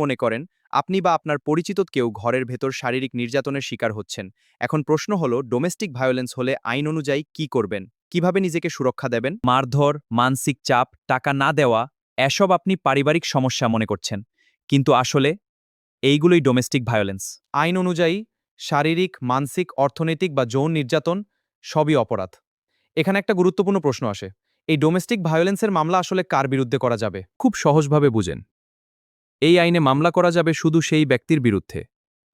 মনে করেন আপনি বা আপনার পরিচিত কেউ ঘরের ভেতর শারীরিক নির্যাতনের শিকার হচ্ছেন। এখন প্রশ্ন হলো ডোমেস্টিক ভায়োলেন্স হলে আইন অনুযায়ী কি করবেন, কিভাবে নিজেকে সুরক্ষা দেবেন? মারধর, মানসিক চাপ, টাকা না দেওয়া, এসব আপনি পারিবারিক সমস্যা মনে করছেন, কিন্তু আসলে এইগুলোই ডোমেস্টিক ভায়োলেন্স। আইন অনুযায়ী শারীরিক, মানসিক, অর্থনৈতিক বা যৌন নির্যাতন সবই অপরাধ। এখানে একটা গুরুত্বপূর্ণ প্রশ্ন আসে, এই ডোমেস্টিক ভায়োলেন্সের মামলা আসলে কার বিরুদ্ধে করা যাবে? খুব সহজভাবে বুঝেন, এই আইনে মামলা করা যাবে শুধু সেই ব্যক্তির বিরুদ্ধে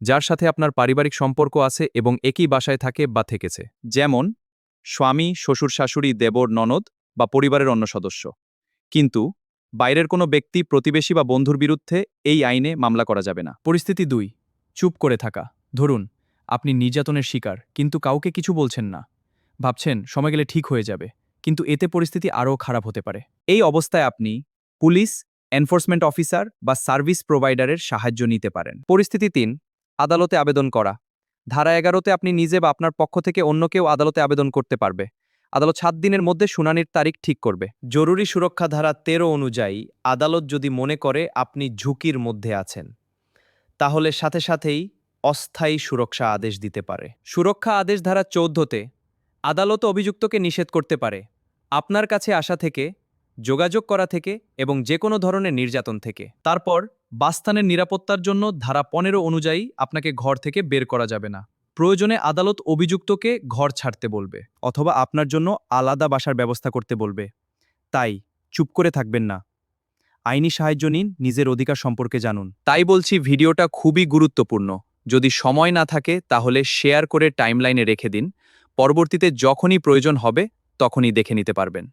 যার সাথে আপনার পারিবারিক সম্পর্ক আছে এবং একই বাসায় থাকে বা থেকেছে, যেমন স্বামী, শ্বশুর, শাশুড়ি, দেবর, ননদ বা পরিবারের অন্য সদস্য। কিন্তু বাইরের কোনো ব্যক্তি, প্রতিবেশী বা বন্ধুর বিরুদ্ধে এই আইনে মামলা করা যাবে না। পরিস্থিতি ২, চুপ করে থাকা। ধরুন আপনি নির্যাতনের শিকার কিন্তু কাউকে কিছু বলছেন না, ভাবছেন সময় গেলে ঠিক হয়ে যাবে, কিন্তু এতে পরিস্থিতি আরও খারাপ হতে পারে। এই অবস্থায় আপনি পুলিশ, এনফোর্সমেন্ট অফিসার বা সার্ভিস প্রোভাইডারের সাহায্য নিতে পারেন। পরিস্থিতি ৩, আদালতে আবেদন করা। ধারা ১১তে আপনি নিজে বা আপনার পক্ষ থেকে অন্য কেউ আদালতে আবেদন করতে পারবে। আদালত ৭ দিনের মধ্যে শুনানির তারিখ ঠিক করবে। জরুরি সুরক্ষা ধারা ১৩ অনুযায়ী আদালত যদি মনে করে আপনি ঝুঁকির মধ্যে আছেন, তাহলে সাথে সাথেই অস্থায়ী সুরক্ষা আদেশ দিতে পারে। সুরক্ষা আদেশ ধারা ১৪তে আদালত অভিযুক্তকে নিষেধ করতে পারে আপনার কাছে আসা থেকে, যোগাযোগ করা থেকে এবং যে কোনো ধরনের নির্যাতন থেকে। তারপর বাসস্থানের নিরাপত্তার জন্য ধারা ১৫ অনুযায়ী আপনাকে ঘর থেকে বের করা যাবে না। প্রয়োজনে আদালত অভিযুক্তকে ঘর ছাড়তে বলবে অথবা আপনার জন্য আলাদা বাসার ব্যবস্থা করতে বলবে। তাই চুপ করে থাকবেন না, আইনি সাহায্য নিন, নিজের অধিকার সম্পর্কে জানুন। তাই বলছি, ভিডিওটা খুবই গুরুত্বপূর্ণ। যদি সময় না থাকে তাহলে শেয়ার করে টাইমলাইনে রেখে দিন, পরবর্তীতে যখনই প্রয়োজন হবে তখনই দেখে নিতে পারবেন।